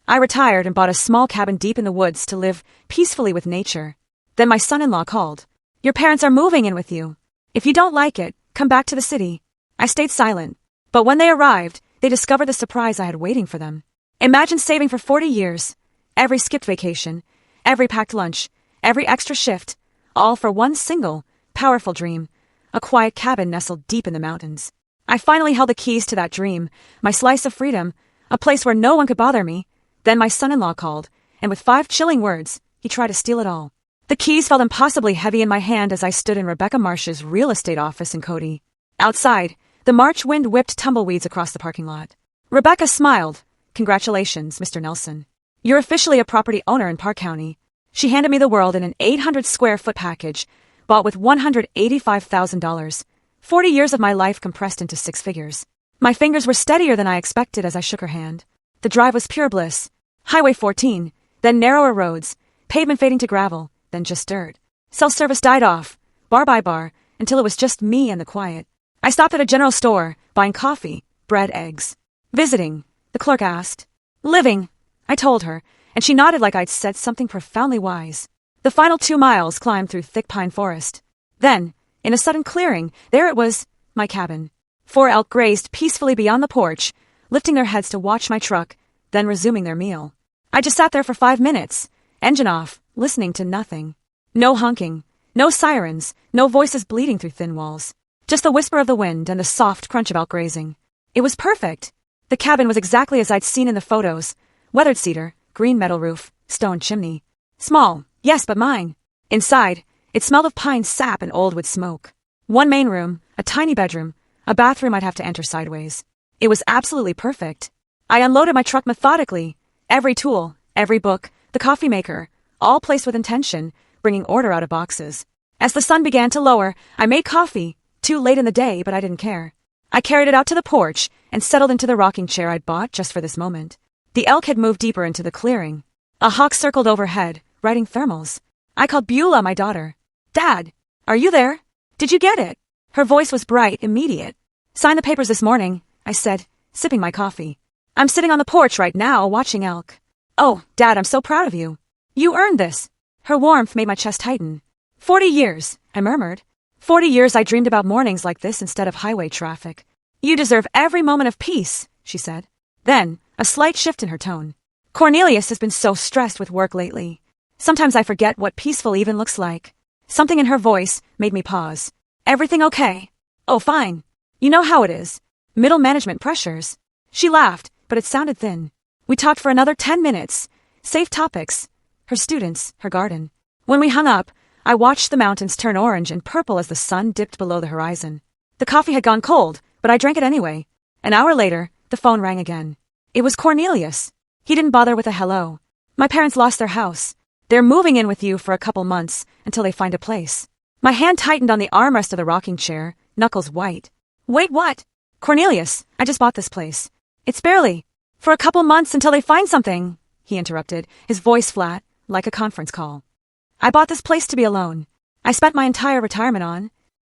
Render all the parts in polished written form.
I retired and bought a small cabin deep in the woods to live peacefully with nature. Then my son-in-law called. Your parents are moving in with you. If you don't like it, come back to the city. I stayed silent. But when they arrived, they discovered the surprise I had waiting for them. Imagine saving for 40 years. Every skipped vacation, every packed lunch, every extra shift, all for one single, powerful dream. A quiet cabin nestled deep in the mountains. I finally held the keys to that dream, my slice of freedom, a place where no one could bother me. Then my son-in-law called, and with 5 chilling words, he tried to steal it all. The keys felt impossibly heavy in my hand as I stood in Rebecca Marsh's real estate office in Cody. Outside, the March wind whipped tumbleweeds across the parking lot. Rebecca smiled. Congratulations, Mr. Nelson. You're officially a property owner in Park County. She handed me the world in an 800-square-foot package, bought with $185,000. 40 years of my life compressed into 6 figures. My fingers were steadier than I expected as I shook her hand. The drive was pure bliss. Highway 14, then narrower roads, pavement fading to gravel, then just dirt. Self-service died off, bar by bar, until it was just me and the quiet. I stopped at a general store, buying coffee, bread, eggs. Visiting, the clerk asked. Living, I told her, and she nodded like I'd said something profoundly wise. The final 2 miles climbed through thick pine forest. Then, in a sudden clearing, there it was, my cabin. 4 elk grazed peacefully beyond the porch, lifting their heads to watch my truck, then resuming their meal. I just sat there for 5 minutes, engine off, listening to nothing. No honking, no sirens, no voices bleeding through thin walls. Just the whisper of the wind and the soft crunch of elk grazing. It was perfect. The cabin was exactly as I'd seen in the photos. Weathered cedar, green metal roof, stone chimney. Small, yes, but mine. Inside, it smelled of pine sap and old wood smoke. 1 main room, a tiny bedroom, a bathroom I'd have to enter sideways. It was absolutely perfect. I unloaded my truck methodically. Every tool, every book, the coffee maker, all placed with intention, bringing order out of boxes. As the sun began to lower, I made coffee. Too late in the day, but I didn't care. I carried it out to the porch and settled into the rocking chair I'd bought just for this moment. The elk had moved deeper into the clearing. A hawk circled overhead, writing thermals. I called Beulah, my daughter. Dad, are you there? Did you get it? Her voice was bright, immediate. Signed the papers this morning, I said, sipping my coffee. I'm sitting on the porch right now, watching elk. Oh, Dad, I'm so proud of you. You earned this. Her warmth made my chest tighten. 40 years, I murmured. 40 years I dreamed about mornings like this instead of highway traffic. You deserve every moment of peace, she said. Then, a slight shift in her tone. Cornelius has been so stressed with work lately. Sometimes I forget what peaceful even looks like. Something in her voice made me pause. Everything okay? Oh, fine. You know how it is. Middle management pressures. She laughed, but it sounded thin. We talked for another 10 minutes. Safe topics. Her students, her garden. When we hung up, I watched the mountains turn orange and purple as the sun dipped below the horizon. The coffee had gone cold, but I drank it anyway. An hour later, the phone rang again. It was Cornelius. He didn't bother with a hello. My parents lost their house. They're moving in with you for a couple months until they find a place. My hand tightened on the armrest of the rocking chair, knuckles white. Wait, what? Cornelius, I just bought this place. It's barely. For a couple months until they find something, he interrupted, his voice flat, like a conference call. I bought this place to be alone. I spent my entire retirement on.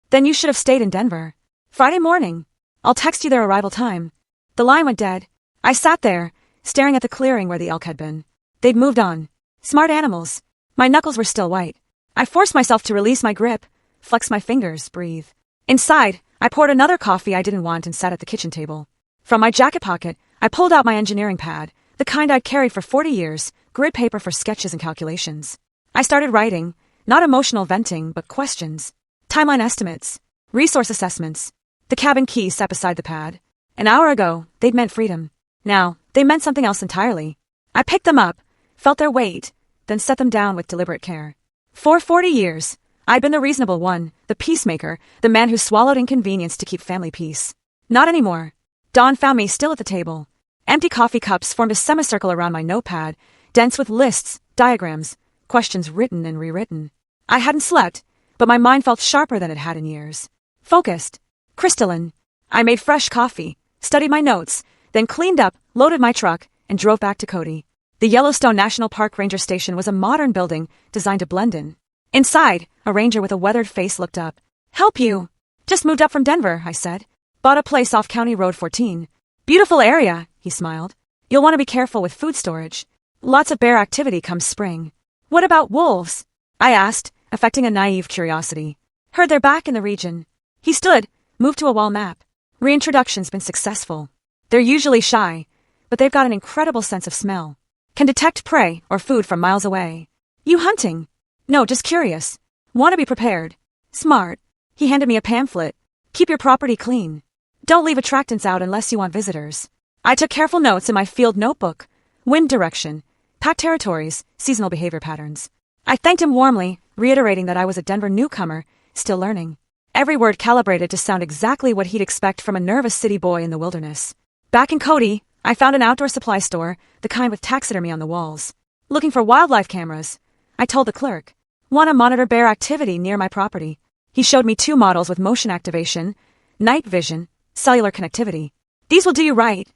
Then you should have stayed in Denver. Friday morning. I'll text you their arrival time. The line went dead. I sat there, staring at the clearing where the elk had been. They'd moved on. Smart animals. My knuckles were still white. I forced myself to release my grip, flex my fingers, breathe. Inside, I poured another coffee I didn't want and sat at the kitchen table. From my jacket pocket, I pulled out my engineering pad, the kind I'd carried for 40 years, grid paper for sketches and calculations. I started writing, not emotional venting, but questions. Timeline estimates. Resource assessments. The cabin key sat beside the pad. An hour ago, they'd meant freedom. Now, they meant something else entirely. I picked them up, felt their weight, then set them down with deliberate care. For 40 years, I'd been the reasonable one, the peacemaker, the man who swallowed inconvenience to keep family peace. Not anymore. Dawn found me still at the table. Empty coffee cups formed a semicircle around my notepad, dense with lists, diagrams, questions written and rewritten. I hadn't slept, but my mind felt sharper than it had in years. Focused. Crystalline. I made fresh coffee, studied my notes, then cleaned up, loaded my truck, and drove back to Cody. The Yellowstone National Park Ranger Station was a modern building designed to blend in. Inside, a ranger with a weathered face looked up. Help you. Just moved up from Denver, I said. Bought a place off County Road 14. Beautiful area, he smiled. You'll want to be careful with food storage. Lots of bear activity come spring. What about wolves? I asked, affecting a naive curiosity. Heard they're back in the region. He stood, moved to a wall map. Reintroduction's been successful. They're usually shy, but they've got an incredible sense of smell. Can detect prey or food from miles away. You hunting? No, just curious. Want to be prepared. Smart. He handed me a pamphlet. Keep your property clean. Don't leave attractants out unless you want visitors. I took careful notes in my field notebook. Wind direction, pack territories, seasonal behavior patterns. I thanked him warmly, reiterating that I was a Denver newcomer, still learning. Every word calibrated to sound exactly what he'd expect from a nervous city boy in the wilderness. Back in Cody, I found an outdoor supply store, the kind with taxidermy on the walls. Looking for wildlife cameras. I told the clerk. Want to monitor bear activity near my property. He showed me 2 models with motion activation, night vision, cellular connectivity. These will do you right.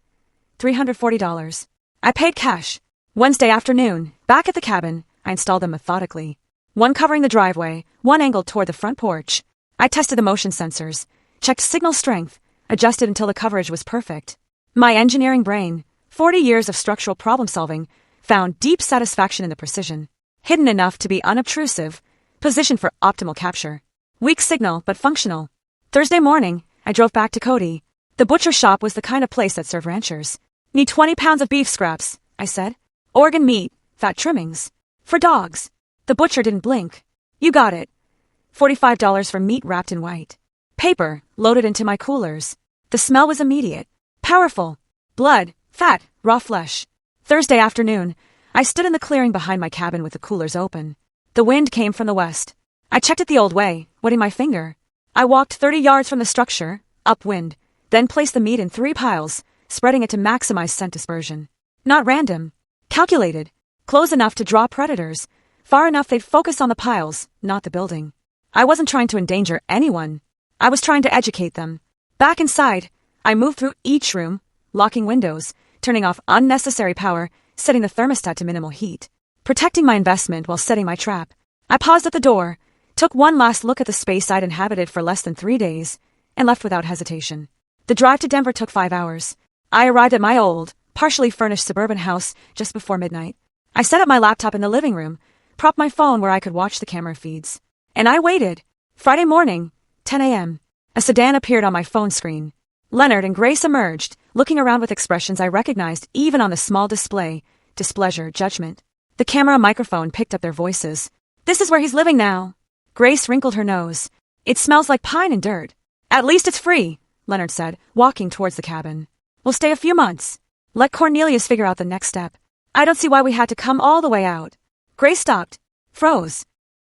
$340. I paid cash. Wednesday afternoon, back at the cabin, I installed them methodically. One covering the driveway, one angled toward the front porch. I tested the motion sensors, checked signal strength, adjusted until the coverage was perfect. My engineering brain, 40 years of structural problem solving, found deep satisfaction in the precision. Hidden enough to be unobtrusive, positioned for optimal capture. Weak signal, but functional. Thursday morning, I drove back to Cody. The butcher shop was the kind of place that served ranchers. Need 20 pounds of beef scraps, I said. Organ meat, fat trimmings. For dogs. The butcher didn't blink. You got it. $45 for meat wrapped in white paper, loaded into my coolers. The smell was immediate. Powerful. Blood, fat, raw flesh. Thursday afternoon, I stood in the clearing behind my cabin with the coolers open. The wind came from the west. I checked it the old way, wetting my finger. I walked 30 yards from the structure, upwind, then placed the meat in 3 piles, spreading it to maximize scent dispersion. Not random. Calculated. Close enough to draw predators. Far enough they'd focus on the piles, not the building. I wasn't trying to endanger anyone. I was trying to educate them. Back inside, I moved through each room, locking windows, turning off unnecessary power, setting the thermostat to minimal heat, protecting my investment while setting my trap. I paused at the door, took one last look at the space I'd inhabited for less than 3 days, and left without hesitation. The drive to Denver took 5 hours. I arrived at my old, partially furnished suburban house just before midnight. I set up my laptop in the living room, propped my phone where I could watch the camera feeds. And I waited. Friday morning, 10 a.m. A sedan appeared on my phone screen. Leonard and Grace emerged, looking around with expressions I recognized even on the small display, displeasure, judgment. The camera microphone picked up their voices. This is where he's living now. Grace wrinkled her nose. It smells like pine and dirt. At least it's free, Leonard said, walking towards the cabin. We'll stay a few months. Let Cornelius figure out the next step. I don't see why we had to come all the way out. Grace stopped. Froze.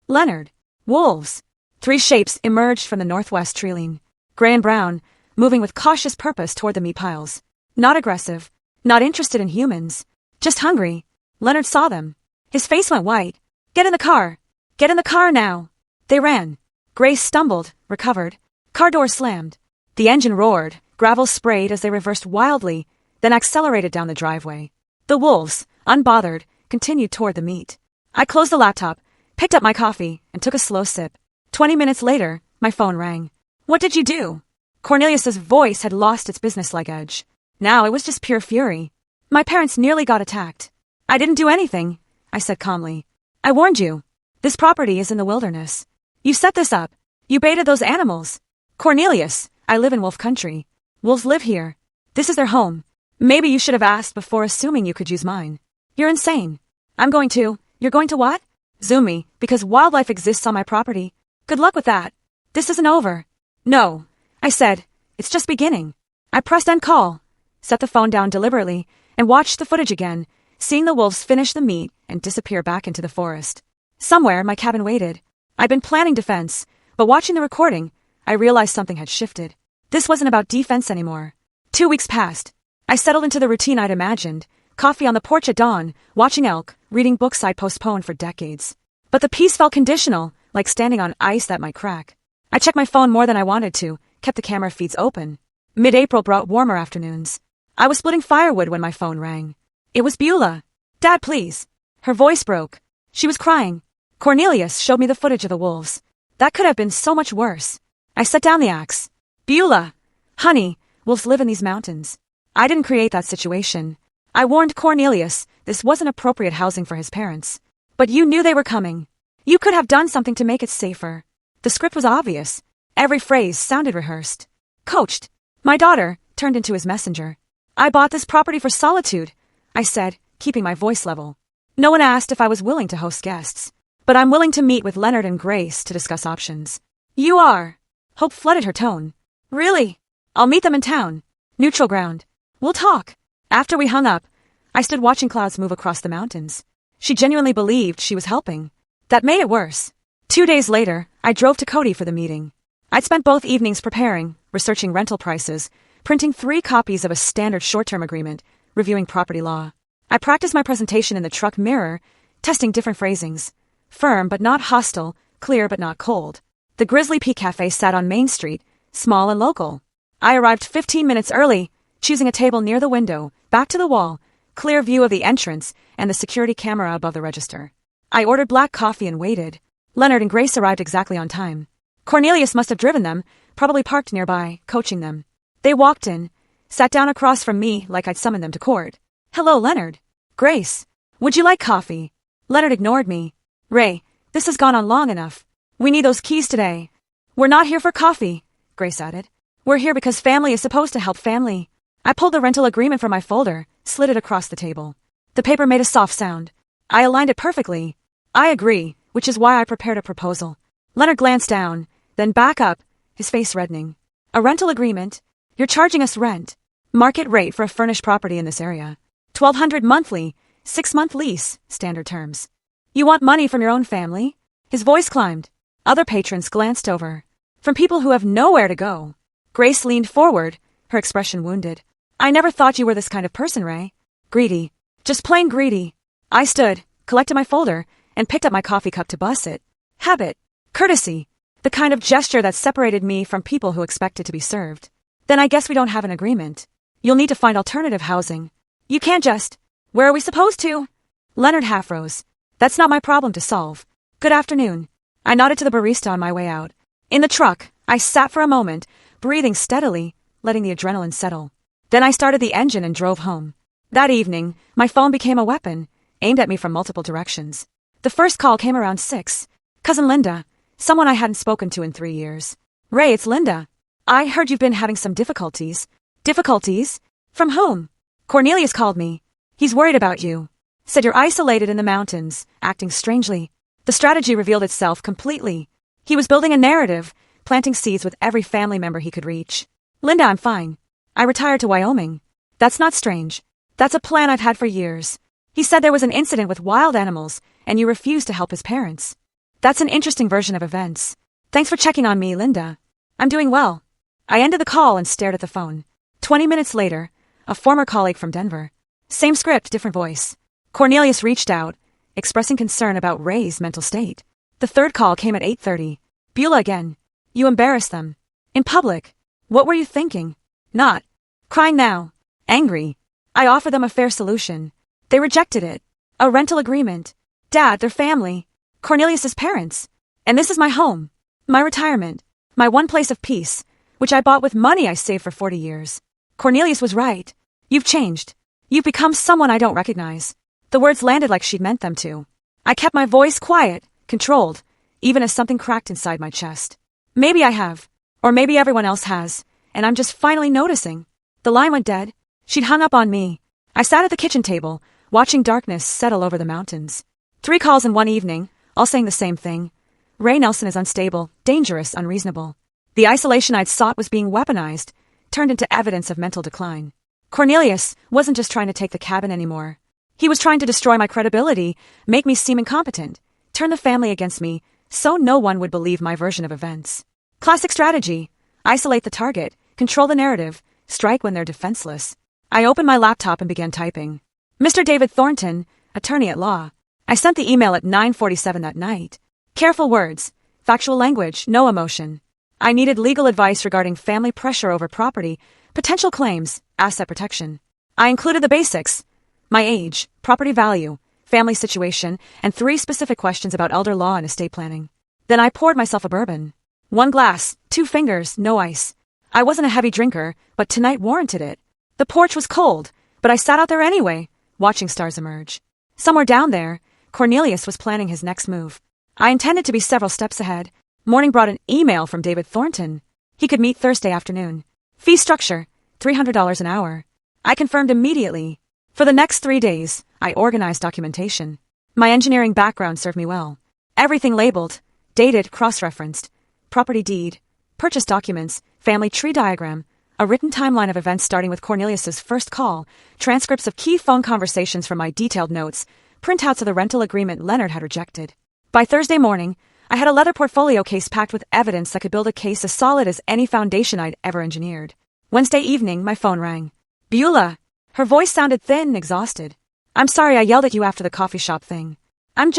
Leonard. Wolves. 3 shapes emerged from the northwest tree-line. Gray and brown, moving with cautious purpose toward the meat piles. Not aggressive. Not interested in humans. Just hungry. Leonard saw them. His face went white. Get in the car. Get in the car now. They ran. Grace stumbled, recovered. Car door slammed. The engine roared, gravel sprayed as they reversed wildly, then accelerated down the driveway. The wolves, unbothered, continued toward the meat. I closed the laptop, picked up my coffee, and took a slow sip. 20 minutes later, my phone rang. What did you do? Cornelius's voice had lost its businesslike edge. Now it was just pure fury. My parents nearly got attacked. I didn't do anything, I said calmly. I warned you. This property is in the wilderness. You set this up. You baited those animals. Cornelius, I live in wolf country. Wolves live here. This is their home. Maybe you should have asked before assuming you could use mine. You're insane. You're going to what? Zoom me, because wildlife exists on my property. Good luck with that. This isn't over. No, I said. It's just beginning. I pressed end call, set the phone down deliberately, and watched the footage again, seeing the wolves finish the meat and disappear back into the forest. Somewhere, my cabin waited. I'd been planning defense, but watching the recording, I realized something had shifted. This wasn't about defense anymore. 2 weeks passed. I settled into the routine I'd imagined. Coffee on the porch at dawn, watching elk, reading books I'd postponed for decades. But the peace felt conditional, like standing on ice that might crack. I checked my phone more than I wanted to, kept the camera feeds open. Mid-April brought warmer afternoons. I was splitting firewood when my phone rang. It was Beulah. Dad, please. Her voice broke. She was crying. Cornelius showed me the footage of the wolves. That could have been so much worse. I set down the axe. Beulah. Honey, wolves live in these mountains. I didn't create that situation. I warned Cornelius this wasn't appropriate housing for his parents. But you knew they were coming. You could have done something to make it safer. The script was obvious. Every phrase sounded rehearsed. Coached. My daughter turned into his messenger. I bought this property for solitude, I said, keeping my voice level. No one asked if I was willing to host guests. But I'm willing to meet with Leonard and Grace to discuss options. You are. Hope flooded her tone. Really? I'll meet them in town. Neutral ground. We'll talk. After we hung up, I stood watching clouds move across the mountains. She genuinely believed she was helping. That made it worse. 2 days later, I drove to Cody for the meeting. I'd spent both evenings preparing, researching rental prices, printing 3 copies of a standard short-term agreement, reviewing property law. I practiced my presentation in the truck mirror, testing different phrasings. Firm but not hostile, clear but not cold. The Grizzly Peak Cafe sat on Main Street, small and local. I arrived 15 minutes early, choosing a table near the window, back to the wall, clear view of the entrance and the security camera above the register. I ordered black coffee and waited. Leonard and Grace arrived exactly on time. Cornelius must have driven them, probably parked nearby, coaching them. They walked in, sat down across from me like I'd summoned them to court. Hello, Leonard. Grace. Would you like coffee? Leonard ignored me. Ray, this has gone on long enough. We need those keys today. We're not here for coffee, Grace added. We're here because family is supposed to help family. I pulled the rental agreement from my folder, slid it across the table. The paper made a soft sound. I aligned it perfectly. I agree, which is why I prepared a proposal. Leonard glanced down, then back up, his face reddening. A rental agreement? You're charging us rent. Market rate for a furnished property in this area. $1,200 monthly, 6-month lease, standard terms. You want money from your own family? His voice climbed. Other patrons glanced over. From people who have nowhere to go. Grace leaned forward, her expression wounded. I never thought you were this kind of person, Ray. Greedy. Just plain greedy. I stood, collected my folder, and picked up my coffee cup to bus it. Habit. Courtesy. The kind of gesture that separated me from people who expected to be served. Then I guess we don't have an agreement. You'll need to find alternative housing. You can't just. Where are we supposed to? Leonard half rose. That's not my problem to solve. Good afternoon. I nodded to the barista on my way out. In the truck, I sat for a moment, breathing steadily, letting the adrenaline settle. Then I started the engine and drove home. That evening, my phone became a weapon, aimed at me from multiple directions. The first call came around 6. Cousin Linda, someone I hadn't spoken to in 3 years. Ray, it's Linda. I heard you've been having some difficulties. Difficulties? From whom? Cornelius called me. He's worried about you. Said you're isolated in the mountains, acting strangely. The strategy revealed itself completely. He was building a narrative, planting seeds with every family member he could reach. Linda, I'm fine. I retired to Wyoming. That's not strange. That's a plan I've had for years. He said there was an incident with wild animals, and you refused to help his parents. That's an interesting version of events. Thanks for checking on me, Linda. I'm doing well. I ended the call and stared at the phone. 20 minutes later, a former colleague from Denver. Same script, different voice. Cornelius reached out, expressing concern about Ray's mental state. The third call came at 8:30. Beulah again. You embarrassed them. In public. What were you thinking? Not. Crying now. Angry. I offered them a fair solution. They rejected it. A rental agreement. Dad, their family. Cornelius's parents. And this is my home. My retirement. My one place of peace, which I bought with money I saved for 40 years. Cornelius was right. You've changed. You've become someone I don't recognize. The words landed like she'd meant them to. I kept my voice quiet, controlled, even as something cracked inside my chest. Maybe I have. Or maybe everyone else has, and I'm just finally noticing. The line went dead. She'd hung up on me. I sat at the kitchen table, watching darkness settle over the mountains. 3 calls in one evening, all saying the same thing. Ray Nelson is unstable, dangerous, unreasonable. The isolation I'd sought was being weaponized, turned into evidence of mental decline. Cornelius wasn't just trying to take the cabin anymore. He was trying to destroy my credibility, make me seem incompetent, turn the family against me, so no one would believe my version of events. Classic strategy. Isolate the target, control the narrative, strike when they're defenseless. I opened my laptop and began typing. Mr. David Thornton, attorney at law. I sent the email at 9:47 that night. Careful words, factual language, no emotion. I needed legal advice regarding family pressure over property, potential claims, asset protection. I included the basics. My age, property value, family situation, and 3 specific questions about elder law and estate planning. Then I poured myself a bourbon. 1 glass, 2 fingers, no ice. I wasn't a heavy drinker, but tonight warranted it. The porch was cold, but But I sat out there anyway, watching stars emerge. Somewhere down there, Cornelius was planning his next move. I intended to be several steps ahead. Morning brought an email from David Thornton. He could meet Thursday afternoon. Fee structure, $300 an hour. I confirmed immediately. For the next 3 days, I organized documentation. My engineering background served me well. Everything labeled, dated, cross-referenced. Property deed, purchase documents, family tree diagram, a written timeline of events starting with Cornelius's first call, transcripts of key phone conversations from my detailed notes, printouts of the rental agreement Leonard had rejected. By Thursday morning, I had a leather portfolio case packed with evidence that could build a case as solid as any foundation I'd ever engineered. Wednesday evening, my phone rang. Beulah. Her voice sounded thin and exhausted. I'm sorry I yelled at you after the coffee shop thing. I'm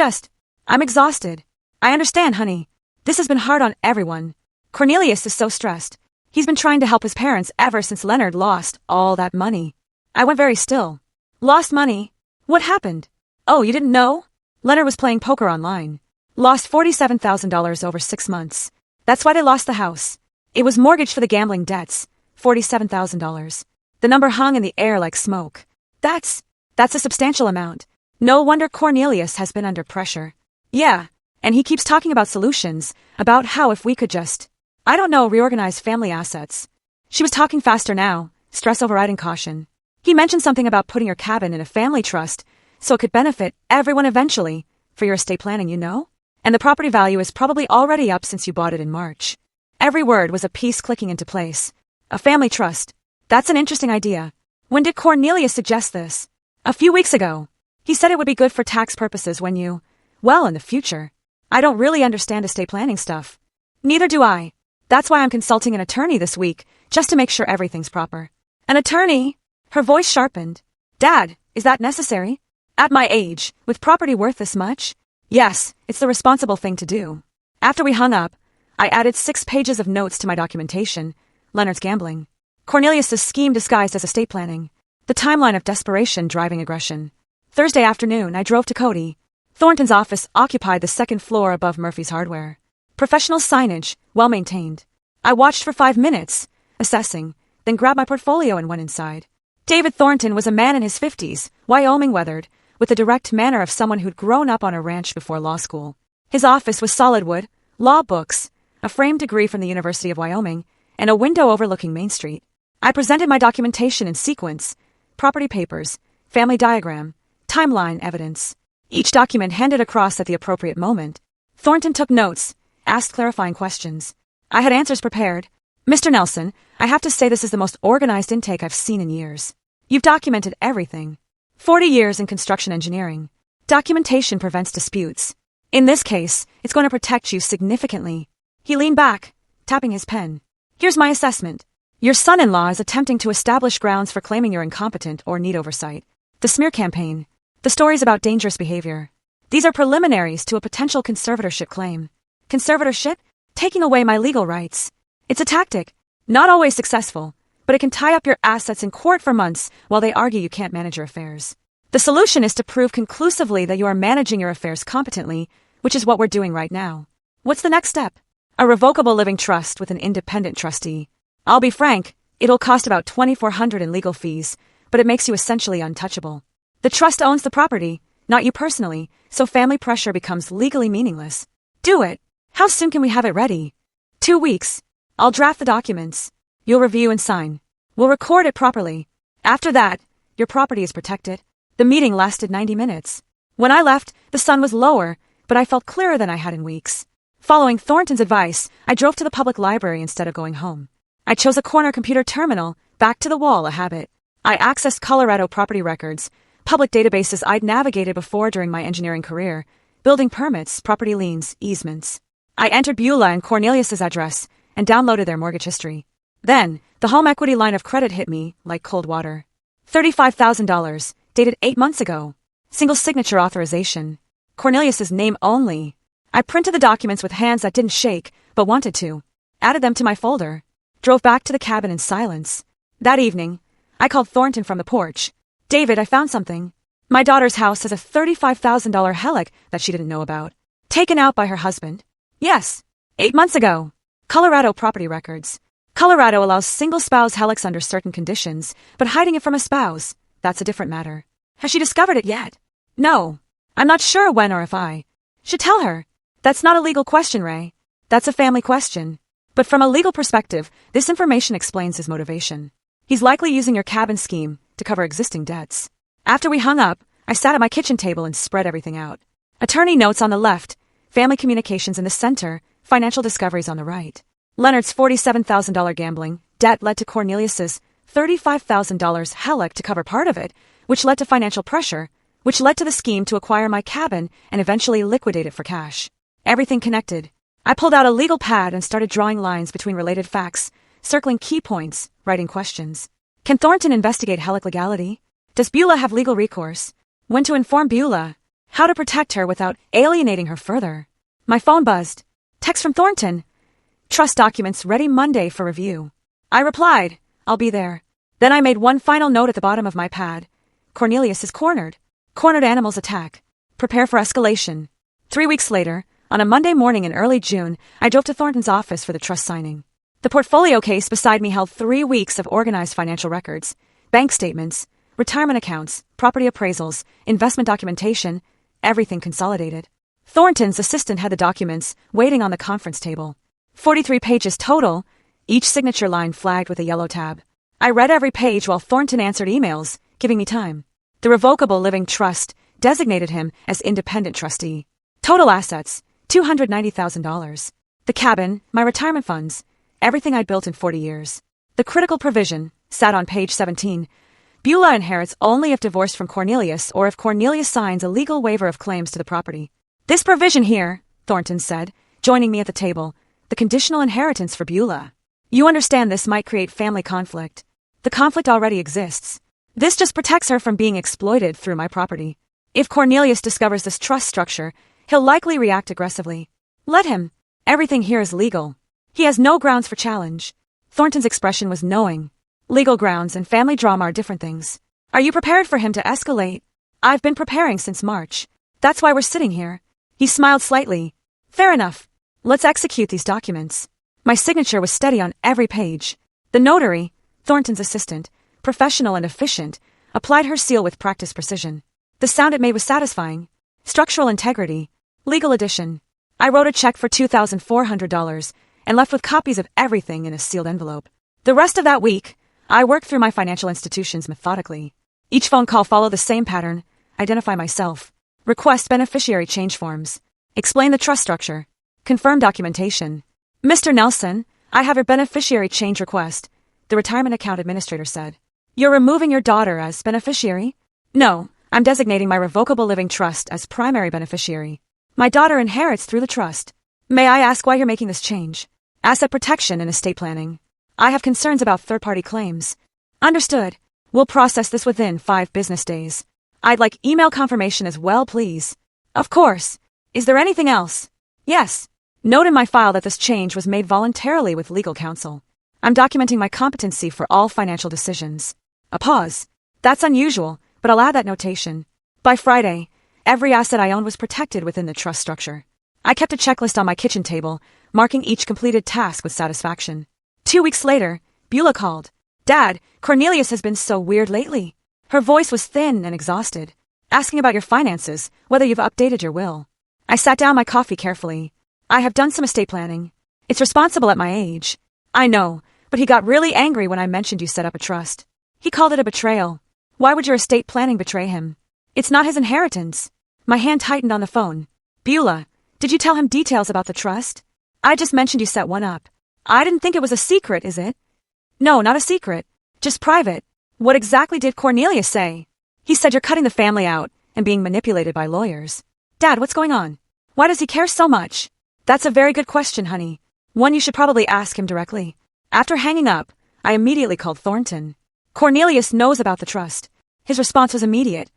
exhausted. I understand, honey. This has been hard on everyone. Cornelius is so stressed. He's been trying to help his parents ever since Leonard lost all that money. I went very still. Lost money? What happened? Oh, you didn't know? Leonard was playing poker online. Lost $47,000 over 6 months. That's why they lost the house. It was mortgaged for the gambling debts. $47,000. The number hung in the air like smoke. That's a substantial amount. No wonder Cornelius has been under pressure. Yeah, and he keeps talking about solutions, about how if we could just, reorganize family assets. She was talking faster now, stress overriding caution. He mentioned something about putting your cabin in a family trust, so it could benefit everyone eventually, for your estate planning, you know? And the property value is probably already up since you bought it in March. Every word was a piece clicking into place. A family trust. That's an interesting idea. When did Cornelius suggest this? A few weeks ago. He said it would be good for tax purposes when in the future. I don't really understand estate planning stuff. Neither do I. That's why I'm consulting an attorney this week, just to make sure everything's proper. An attorney? Her voice sharpened. Dad, is that necessary? At my age, with property worth this much? Yes, it's the responsible thing to do. After we hung up, I added 6 pages of notes to my documentation. Leonard's gambling. Cornelius's scheme disguised as estate planning. The timeline of desperation driving aggression. Thursday afternoon, I drove to Cody. Thornton's office occupied the 2nd floor above Murphy's Hardware. Professional signage, well-maintained. I watched for 5 minutes, assessing, then grabbed my portfolio and went inside. David Thornton was a man in his 50s, Wyoming weathered, with the direct manner of someone who'd grown up on a ranch before law school. His office was solid wood, law books, a framed degree from the University of Wyoming, and a window overlooking Main Street. I presented my documentation in sequence, property papers, family diagram, timeline evidence. Each document handed across at the appropriate moment. Thornton took notes, asked clarifying questions. I had answers prepared. Mr. Nelson, I have to say this is the most organized intake I've seen in years. You've documented everything. 40 years in construction engineering. Documentation prevents disputes. In this case, it's going to protect you significantly. He leaned back, tapping his pen. Here's my assessment. Your son-in-law is attempting to establish grounds for claiming you're incompetent or need oversight. The smear campaign. The stories about dangerous behavior. These are preliminaries to a potential conservatorship claim. Conservatorship? Taking away my legal rights. It's a tactic. Not always successful, but it can tie up your assets in court for months while they argue you can't manage your affairs. The solution is to prove conclusively that you are managing your affairs competently, which is what we're doing right now. What's the next step? A revocable living trust with an independent trustee. I'll be frank, it'll cost about $2,400 in legal fees, but it makes you essentially untouchable. The trust owns the property, not you personally, so family pressure becomes legally meaningless. Do it. How soon can we have it ready? 2 weeks. I'll draft the documents. You'll review and sign. We'll record it properly. After that, your property is protected. The meeting lasted 90 minutes. When I left, the sun was lower, but I felt clearer than I had in weeks. Following Thornton's advice, I drove to the public library instead of going home. I chose a corner computer terminal, back to the wall, a habit. I accessed Colorado property records, public databases I'd navigated before during my engineering career, building permits, property liens, easements. I entered Beulah and Cornelius's address and downloaded their mortgage history. Then, the home equity line of credit hit me like cold water. $35,000, dated 8 months ago. Single signature authorization. Cornelius's name only. I printed the documents with hands that didn't shake, but wanted to. Added them to my folder. Drove back to the cabin in silence. That evening, I called Thornton from the porch. David, I found something. My daughter's house has a $35,000 HELOC that she didn't know about. Taken out by her husband. Yes. 8 months ago. Colorado property records. Colorado allows single spouse HELOCs under certain conditions, but hiding it from a spouse. that's a different matter. Has she discovered it yet? No. I'm not sure when or if I should tell her. That's not a legal question, Ray. That's a family question. But from a legal perspective, this information explains his motivation. He's likely using your cabin scheme to cover existing debts. After we hung up, I sat at my kitchen table and spread everything out. Attorney notes on the left, family communications in the center, financial discoveries on the right. Leonard's $47,000 gambling debt led to Cornelius's $35,000 HELOC to cover part of it, which led to financial pressure, which led to the scheme to acquire my cabin and eventually liquidate it for cash. Everything connected. I pulled out a legal pad and started drawing lines between related facts, circling key points, writing questions. Can Thornton investigate HELOC legality? Does Beulah have legal recourse? When to inform Beulah? How to protect her without alienating her further? My phone buzzed. Text from Thornton. Trust documents ready Monday for review. I replied, I'll be there. Then I made one final note at the bottom of my pad. Cornelius is cornered. Cornered animals attack. Prepare for escalation. 3 weeks later, on a Monday morning in early June, I drove to Thornton's office for the trust signing. The portfolio case beside me held 3 weeks of organized financial records, bank statements, retirement accounts, property appraisals, investment documentation, everything consolidated. Thornton's assistant had the documents waiting on the conference table. 43 pages total, each signature line flagged with a yellow tab. I read every page while Thornton answered emails, giving me time. The Revocable Living Trust designated him as independent trustee. Total assets, $290,000. The cabin, my retirement funds, everything I'd built in 40 years. The critical provision sat on page 17. Beulah inherits only if divorced from Cornelius or if Cornelius signs a legal waiver of claims to the property. This provision here, Thornton said, joining me at the table, the conditional inheritance for Beulah. You understand this might create family conflict. The conflict already exists. This just protects her from being exploited through my property. If Cornelius discovers this trust structure, he'll likely react aggressively. Let him. Everything here is legal. He has no grounds for challenge. Thornton's expression was knowing. Legal grounds and family drama are different things. Are you prepared for him to escalate? I've been preparing since March. That's why we're sitting here. He smiled slightly. Fair enough. Let's execute these documents. My signature was steady on every page. The notary, Thornton's assistant, professional and efficient, applied her seal with practiced precision. The sound it made was satisfying. Structural integrity. Legal addition. I wrote a check for $2,400 and left with copies of everything in a sealed envelope. The rest of that week, I worked through my financial institutions methodically. Each phone call followed the same pattern. Identify myself. Request beneficiary change forms. Explain the trust structure. Confirm documentation. Mr. Nelson, I have your beneficiary change request, the retirement account administrator said. You're removing your daughter as beneficiary? No, I'm designating my revocable living trust as primary beneficiary. My daughter inherits through the trust. May I ask why you're making this change? Asset protection and estate planning. I have concerns about third-party claims. Understood. We'll process this within 5 business days. I'd like email confirmation as well, please. Of course. Is there anything else? Yes. Note in my file that this change was made voluntarily with legal counsel. I'm documenting my competency for all financial decisions. A pause. That's unusual, but I'll add that notation. By Friday, every asset I owned was protected within the trust structure. I kept a checklist on my kitchen table, marking each completed task with satisfaction. 2 weeks later, Beulah called. Dad, Cornelius has been so weird lately. Her voice was thin and exhausted, asking about your finances, whether you've updated your will. I sat down my coffee carefully. I have done some estate planning. It's responsible at my age. I know, but he got really angry when I mentioned you set up a trust. He called it a betrayal. Why would your estate planning betray him? It's not his inheritance. My hand tightened on the phone. Beulah, did you tell him details about the trust? I just mentioned you set one up. I didn't think it was a secret, is it? No, not a secret. Just private. What exactly did Cornelius say? He said you're cutting the family out and being manipulated by lawyers. Dad, what's going on? Why does he care so much? That's a very good question, honey. One you should probably ask him directly. After hanging up, I immediately called Thornton. Cornelius knows about the trust. His response was immediate.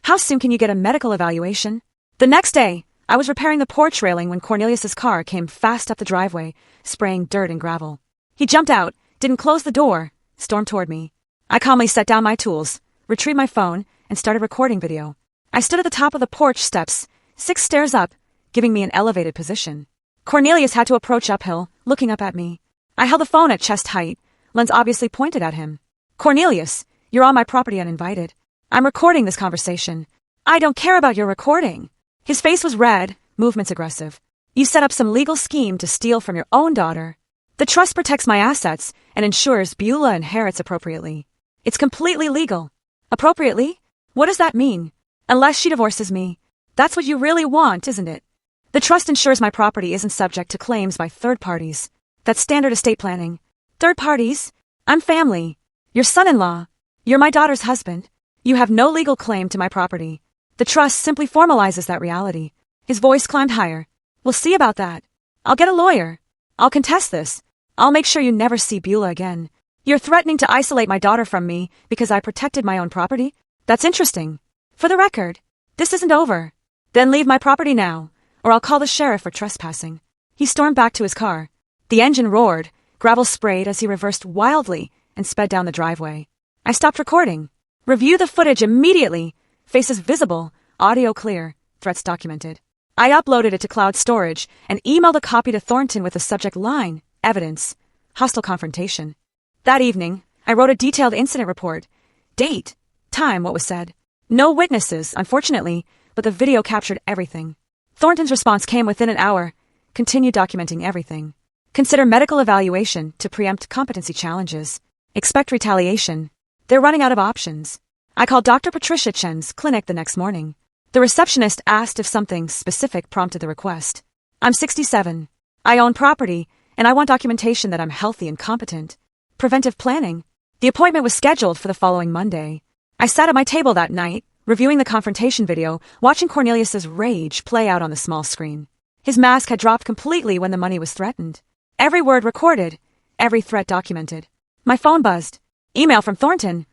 How soon can you get a medical evaluation? The next day, I was repairing the porch railing when Cornelius's car came fast up the driveway, spraying dirt and gravel. He jumped out, didn't close the door, stormed toward me. I calmly set down my tools, retrieved my phone, and started recording video. I stood at the top of the porch steps, 6 stairs up, giving me an elevated position. Cornelius had to approach uphill, looking up at me. I held the phone at chest height, lens obviously pointed at him. Cornelius, You're on my property uninvited. I'm recording this conversation. I don't care about your recording. His face was red, movements aggressive. You set up some legal scheme to steal from your own daughter. The trust protects my assets and ensures Beulah inherits appropriately. It's completely legal. Appropriately? What does that mean? Unless she divorces me. That's what you really want, isn't it? The trust ensures my property isn't subject to claims by third parties. That's standard estate planning. Third parties? I'm family. Your son-in-law. You're my daughter's husband. You have no legal claim to my property. The trust simply formalizes that reality. His voice climbed higher. We'll see about that. I'll get a lawyer. I'll contest this. I'll make sure you never see Beulah again. You're threatening to isolate my daughter from me because I protected my own property? That's interesting. For the record, this isn't over. Then leave my property now, or I'll call the sheriff for trespassing. He stormed back to his car. The engine roared, gravel sprayed as he reversed wildly and sped down the driveway. I stopped recording. Review the footage immediately. Faces visible, audio clear, threats documented. I uploaded it to cloud storage and emailed a copy to Thornton with the subject line, evidence, hostile confrontation. That evening, I wrote a detailed incident report. Date, time, what was said. No witnesses, unfortunately, but the video captured everything. Thornton's response came within an hour. Continue documenting everything. Consider medical evaluation to preempt competency challenges. Expect retaliation. They're running out of options. I called Dr. Patricia Chen's clinic the next morning. The receptionist asked if something specific prompted the request. I'm 67. I own property, and I want documentation that I'm healthy and competent. Preventive planning. The appointment was scheduled for the following Monday. I sat at my table that night, reviewing the confrontation video, watching Cornelius's rage play out on the small screen. His mask had dropped completely when the money was threatened. Every word recorded, every threat documented. My phone buzzed. Email from Thornton.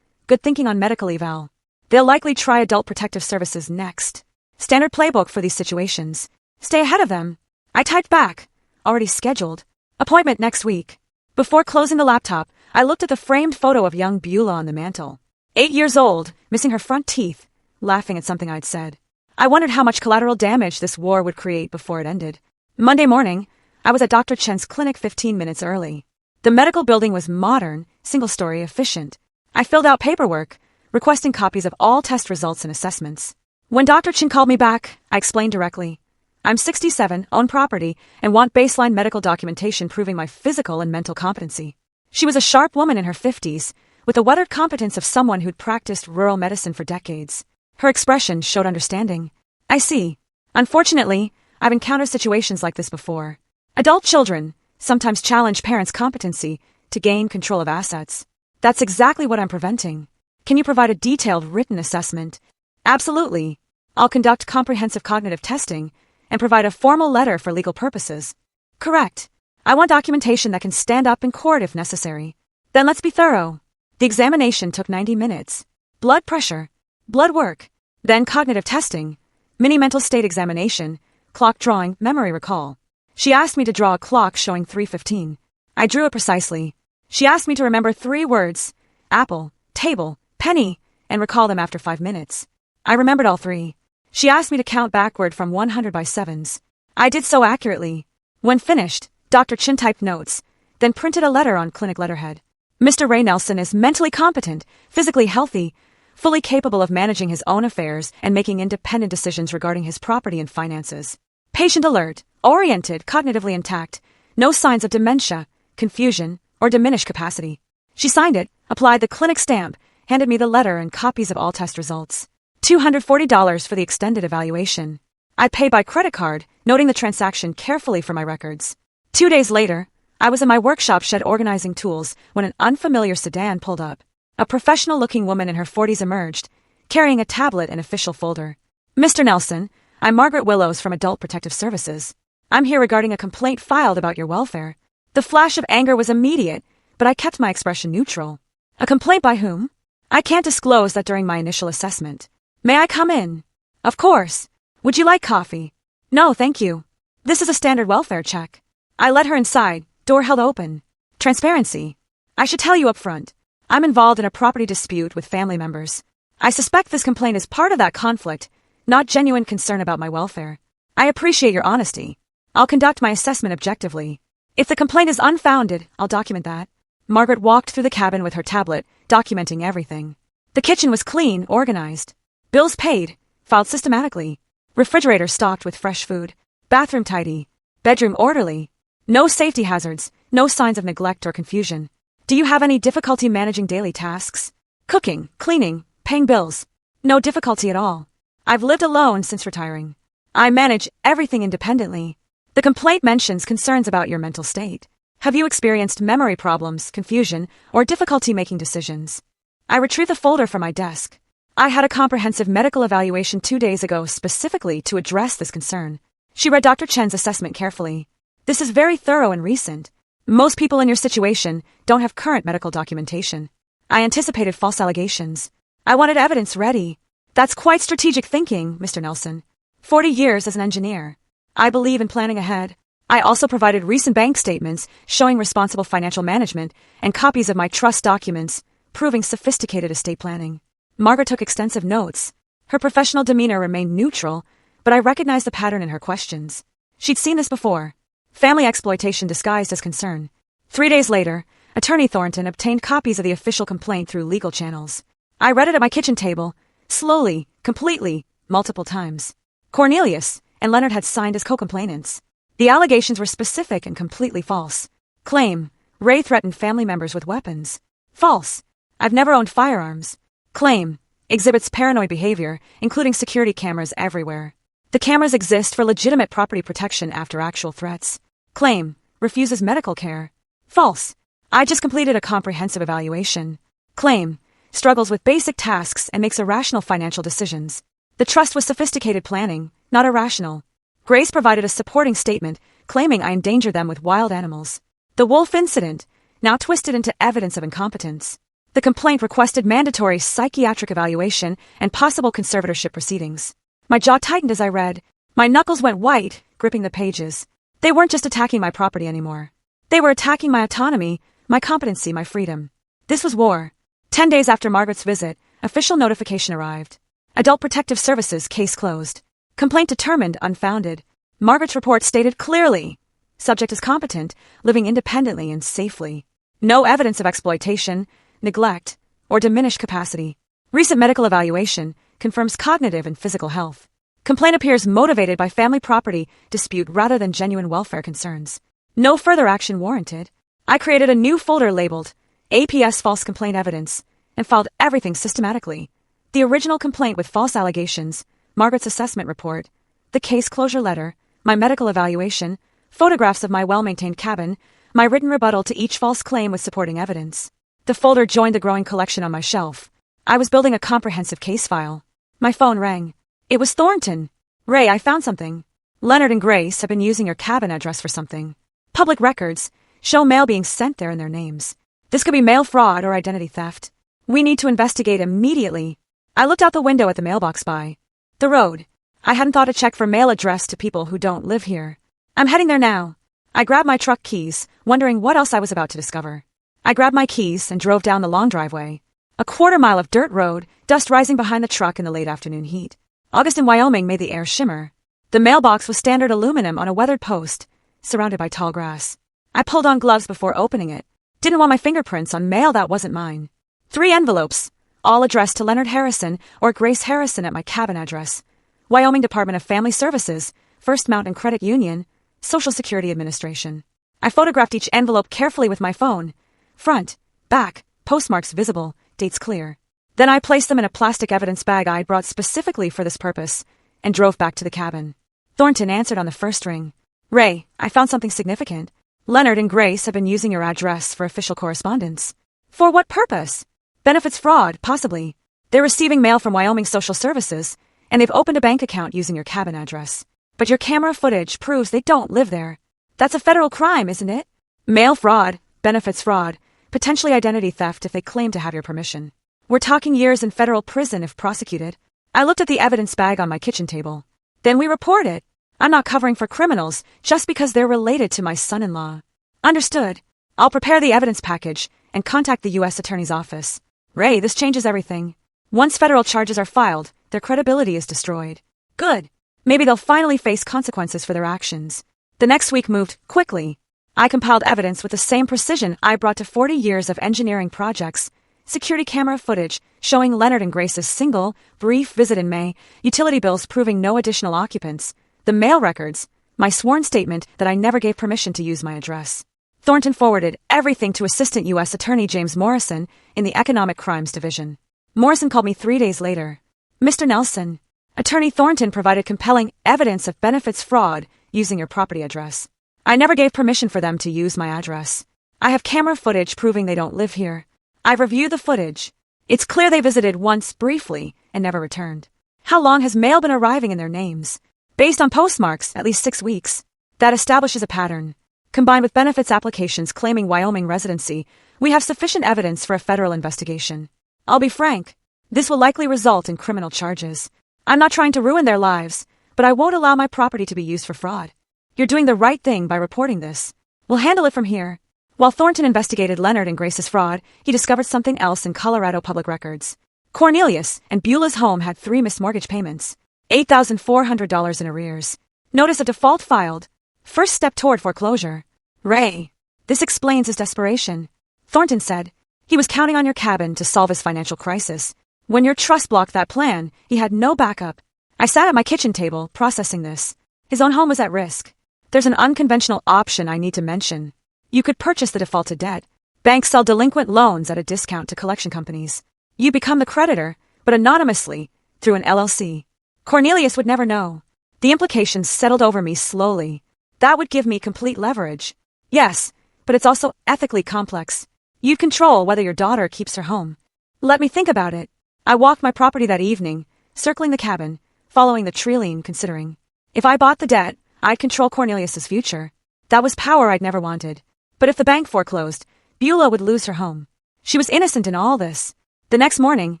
Good thinking on medical eval. They'll likely try Adult Protective Services next. Standard playbook for these situations. Stay ahead of them. I typed back. Already scheduled. Appointment next week. Before closing the laptop, I looked at the framed photo of young Beulah on the mantel. 8 years old, missing her front teeth, laughing at something I'd said. I wondered how much collateral damage this war would create before it ended. Monday morning, I was at Dr. Chen's clinic 15 minutes early. The medical building was modern, single-story, efficient. I filled out paperwork, requesting copies of all test results and assessments. When Dr. Chen called me back, I explained directly. I'm 67, own property, and want baseline medical documentation proving my physical and mental competency. She was a sharp woman in her 50s, with the weathered competence of someone who'd practiced rural medicine for decades. Her expression showed understanding. I see. Unfortunately, I've encountered situations like this before. Adult children sometimes challenge parents' competency to gain control of assets. That's exactly what I'm preventing. Can you provide a detailed written assessment? Absolutely. I'll conduct comprehensive cognitive testing and provide a formal letter for legal purposes. Correct. I want documentation that can stand up in court if necessary. Then let's be thorough. The examination took 90 minutes. Blood pressure, blood work, then cognitive testing, mini mental state examination, clock drawing, memory recall. She asked me to draw a clock showing 3:15. I drew it precisely. She asked me to remember 3 words, apple, table, penny, and recall them after 5 minutes. I remembered all 3. She asked me to count backward from 100 by 7s. I did so accurately. When finished, Dr. Chin typed notes, then printed a letter on clinic letterhead. Mr. Ray Nelson is mentally competent, physically healthy, fully capable of managing his own affairs and making independent decisions regarding his property and finances. Patient alert, oriented, cognitively intact, no signs of dementia, confusion, or diminished capacity. She signed it, applied the clinic stamp, handed me the letter and copies of all test results. $240 for the extended evaluation. I paid by credit card, noting the transaction carefully for my records. 2 days later, I was in my workshop shed organizing tools when an unfamiliar sedan pulled up. A professional-looking woman in her 40s emerged, carrying a tablet and official folder. Mr. Nelson, I'm Margaret Willows from Adult Protective Services. I'm here regarding a complaint filed about your welfare. The flash of anger was immediate, but I kept my expression neutral. A complaint by whom? I can't disclose that during my initial assessment. May I come in? Of course. Would you like coffee? No, thank you. This is a standard welfare check. I led her inside, door held open. Transparency. I should tell you up front. I'm involved in a property dispute with family members. I suspect this complaint is part of that conflict, not genuine concern about my welfare. I appreciate your honesty. I'll conduct my assessment objectively. If the complaint is unfounded, I'll document that. Margaret walked through the cabin with her tablet, documenting everything. The kitchen was clean, organized. Bills paid, filed systematically. Refrigerator stocked with fresh food. Bathroom tidy. Bedroom orderly. No safety hazards, no signs of neglect or confusion. Do you have any difficulty managing daily tasks? Cooking, cleaning, paying bills. No difficulty at all. I've lived alone since retiring. I manage everything independently. The complaint mentions concerns about your mental state. Have you experienced memory problems, confusion, or difficulty making decisions? I retrieved the folder from my desk. I had a comprehensive medical evaluation 2 days ago specifically to address this concern. She read Dr. Chen's assessment carefully. This is very thorough and recent. Most people in your situation don't have current medical documentation. I anticipated false allegations. I wanted evidence ready. That's quite strategic thinking, Mr. Nelson. 40 years as an engineer. I believe in planning ahead. I also provided recent bank statements showing responsible financial management and copies of my trust documents, proving sophisticated estate planning. Margaret took extensive notes. Her professional demeanor remained neutral, but I recognized the pattern in her questions. She'd seen this before. Family exploitation disguised as concern. 3 days later, Attorney Thornton obtained copies of the official complaint through legal channels. I read it at my kitchen table, slowly, completely, multiple times. Cornelius and Leonard had signed as co-complainants. The allegations were specific and completely false. Claim: Ray threatened family members with weapons. False: I've never owned firearms. Claim: exhibits paranoid behavior, including security cameras everywhere. The cameras exist for legitimate property protection after actual threats. Claim: refuses medical care. False: I just completed a comprehensive evaluation. Claim: struggles with basic tasks and makes irrational financial decisions. The trust was sophisticated planning, not irrational. Grace provided a supporting statement, claiming I endanger them with wild animals. The wolf incident, now twisted into evidence of incompetence. The complaint requested mandatory psychiatric evaluation and possible conservatorship proceedings. My jaw tightened as I read. My knuckles went white, gripping the pages. They weren't just attacking my property anymore. They were attacking my autonomy, my competency, my freedom. This was war. 10 days after Margaret's visit, official notification arrived. Adult Protective Services, case closed. Complaint determined unfounded. Margaret's report stated clearly: subject is competent, living independently and safely. No evidence of exploitation, neglect, or diminished capacity. Recent medical evaluation confirms cognitive and physical health. Complaint appears motivated by family property dispute rather than genuine welfare concerns. No further action warranted. I created a new folder labeled APS False Complaint Evidence and filed everything systematically. The original complaint with false allegations, Margaret's assessment report, the case closure letter, my medical evaluation, photographs of my well-maintained cabin, my written rebuttal to each false claim with supporting evidence. The folder joined the growing collection on my shelf. I was building a comprehensive case file. My phone rang. It was Thornton. Ray, I found something. Leonard and Grace have been using your cabin address for something. Public records show mail being sent there in their names. This could be mail fraud or identity theft. We need to investigate immediately. I looked out the window at the mailbox by the road. I hadn't thought to check for mail addressed to people who don't live here. I'm heading there now. I grabbed my truck keys, wondering what else I was about to discover. I grabbed my keys and drove down the long driveway. A 1/4 mile of dirt road, dust rising behind the truck in the late afternoon heat. August in Wyoming made the air shimmer. The mailbox was standard aluminum on a weathered post, surrounded by tall grass. I pulled on gloves before opening it. Didn't want my fingerprints on mail that wasn't mine. 3 envelopes, all addressed to Leonard Harrison or Grace Harrison at my cabin address. Wyoming Department of Family Services, First Mountain Credit Union, Social Security Administration. I photographed each envelope carefully with my phone. Front, back, postmarks visible, dates clear. Then I placed them in a plastic evidence bag I'd brought specifically for this purpose and drove back to the cabin. Thornton answered on the first ring. Ray, I found something significant. Leonard and Grace have been using your address for official correspondence. For what purpose? Benefits fraud, possibly. They're receiving mail from Wyoming Social Services, and they've opened a bank account using your cabin address. But your camera footage proves they don't live there. That's a federal crime, isn't it? Mail fraud, benefits fraud, potentially identity theft if they claim to have your permission. We're talking years in federal prison if prosecuted. I looked at the evidence bag on my kitchen table. Then we report it. I'm not covering for criminals just because they're related to my son-in-law. Understood. I'll prepare the evidence package and contact the U.S. Attorney's Office. Ray, this changes everything. Once federal charges are filed, their credibility is destroyed. Good. Maybe they'll finally face consequences for their actions. The next week moved quickly. I compiled evidence with the same precision I brought to 40 years of engineering projects, security camera footage showing Leonard and Grace's single, brief visit in May, utility bills proving no additional occupants, the mail records, my sworn statement that I never gave permission to use my address. Thornton forwarded everything to Assistant U.S. Attorney James Morrison in the Economic Crimes Division. Morrison called me 3 days later. Mr. Nelson, Attorney Thornton provided compelling evidence of benefits fraud using your property address. I never gave permission for them to use my address. I have camera footage proving they don't live here. I've reviewed the footage. It's clear they visited once briefly and never returned. How long has mail been arriving in their names? Based on postmarks, at least 6 weeks. That establishes a pattern. Combined with benefits applications claiming Wyoming residency, we have sufficient evidence for a federal investigation. I'll be frank. This will likely result in criminal charges. I'm not trying to ruin their lives, but I won't allow my property to be used for fraud. You're doing the right thing by reporting this. We'll handle it from here. While Thornton investigated Leonard and Grace's fraud, he discovered something else in Colorado public records. Cornelius and Beulah's home had 3 missed mortgage payments, $8,400 in arrears. Notice of default filed. First step toward foreclosure. Ray. This explains his desperation. Thornton said. He was counting on your cabin to solve his financial crisis. When your trust blocked that plan, he had no backup. I sat at my kitchen table, processing this. His own home was at risk. There's an unconventional option I need to mention. You could purchase the defaulted debt. Banks sell delinquent loans at a discount to collection companies. You become the creditor, but anonymously, through an LLC. Cornelius would never know. The implications settled over me slowly. That would give me complete leverage. Yes, but it's also ethically complex. You control whether your daughter keeps her home. Let me think about it. I walked my property that evening, circling the cabin, following the tree line, considering. If I bought the debt, I'd control Cornelius's future. That was power I'd never wanted. But if the bank foreclosed, Beulah would lose her home. She was innocent in all this. The next morning,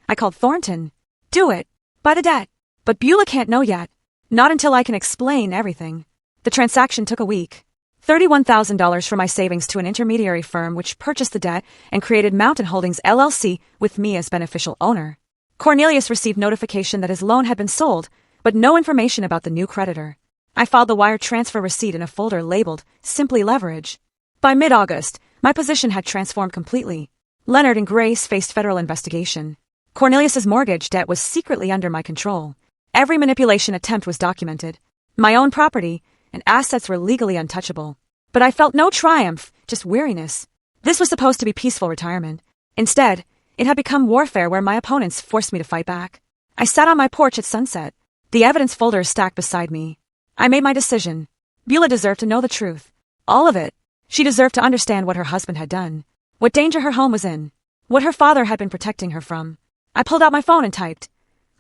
I called Thornton. Do it. Buy the debt. But Beulah can't know yet. Not until I can explain everything. The transaction took a week. $31,000 from my savings to an intermediary firm which purchased the debt and created Mountain Holdings LLC with me as beneficial owner. Cornelius received notification that his loan had been sold, but no information about the new creditor. I filed the wire transfer receipt in a folder labeled Simply Leverage. By mid-August, my position had transformed completely. Leonard and Grace faced federal investigation. Cornelius's mortgage debt was secretly under my control. Every manipulation attempt was documented. My own property and assets were legally untouchable. But I felt no triumph, just weariness. This was supposed to be peaceful retirement. Instead, it had become warfare where my opponents forced me to fight back. I sat on my porch at sunset, the evidence folder stacked beside me. I made my decision. Beulah deserved to know the truth. All of it. She deserved to understand what her husband had done, what danger her home was in, what her father had been protecting her from. I pulled out my phone and typed,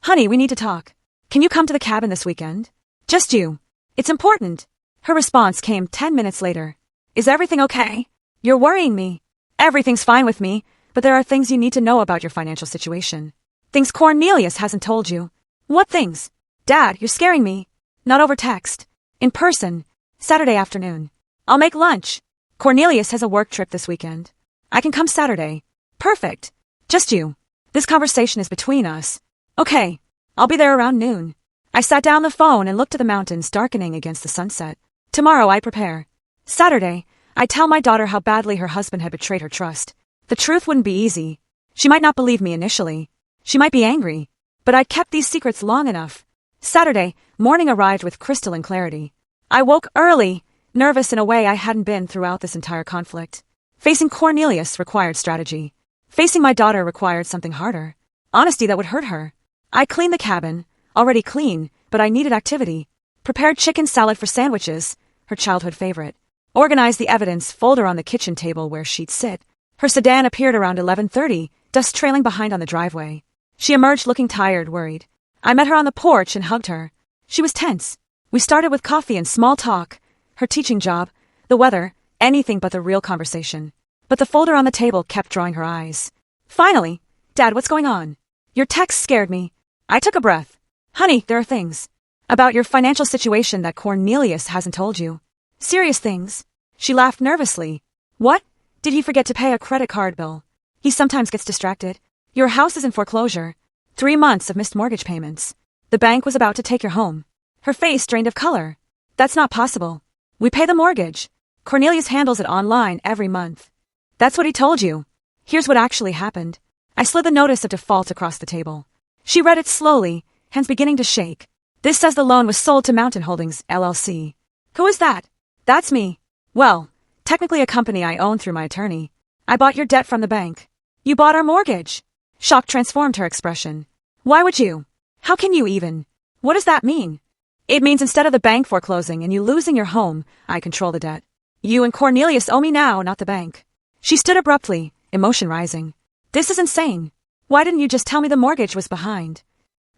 "Honey, we need to talk. Can you come to the cabin this weekend? Just you. It's important." Her response came 10 minutes later. "Is everything okay? You're worrying me." "Everything's fine with me, but there are things you need to know about your financial situation. Things Cornelius hasn't told you." "What things?" "Dad, you're scaring me." "Not over text. In person. Saturday afternoon. I'll make lunch. Cornelius has a work trip this weekend. I can come Saturday." "Perfect. Just you. This conversation is between us." "Okay. I'll be there around noon." I sat down the phone and looked at the mountains darkening against the sunset. Tomorrow I prepare. Saturday, I tell my daughter how badly her husband had betrayed her trust. The truth wouldn't be easy. She might not believe me initially. She might be angry. But I'd kept these secrets long enough. Saturday, morning arrived with crystalline clarity. I woke early, nervous in a way I hadn't been throughout this entire conflict. Facing Cornelius required strategy. Facing my daughter required something harder. Honesty that would hurt her. I cleaned the cabin, already clean, but I needed activity. Prepared chicken salad for sandwiches, her childhood favorite. Organized the evidence folder on the kitchen table where she'd sit. Her sedan appeared around 11:30, dust trailing behind on the driveway. She emerged looking tired, worried. I met her on the porch and hugged her. She was tense. We started with coffee and small talk. Her teaching job, the weather, anything but the real conversation. But the folder on the table kept drawing her eyes. Finally, "Dad, what's going on?" "Your text scared me." I took a breath. "Honey, there are things about your financial situation that Cornelius hasn't told you. Serious things." She laughed nervously. "What? Did he forget to pay a credit card bill?" "He sometimes gets distracted. Your house is in foreclosure. 3 months of missed mortgage payments. The bank was about to take your home." Her face drained of color. "That's not possible. We pay the mortgage. Cornelius handles it online every month." "That's what he told you. Here's what actually happened. I slid the notice of default across the table. She read it slowly, hands beginning to shake. This says the loan was sold to Mountain Holdings, LLC. Who is that? That's me. Well, technically a company I own through my attorney. I bought your debt from the bank. You bought our mortgage. Shock transformed her expression. Why would you? How can you even? What does that mean? It means instead of the bank foreclosing and you losing your home, I control the debt. You and Cornelius owe me now, not the bank. She stood abruptly, emotion rising. This is insane. Why didn't you just tell me the mortgage was behind?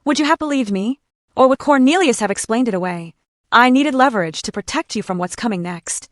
Would you have believed me? Or would Cornelius have explained it away? I needed leverage to protect you from what's coming next.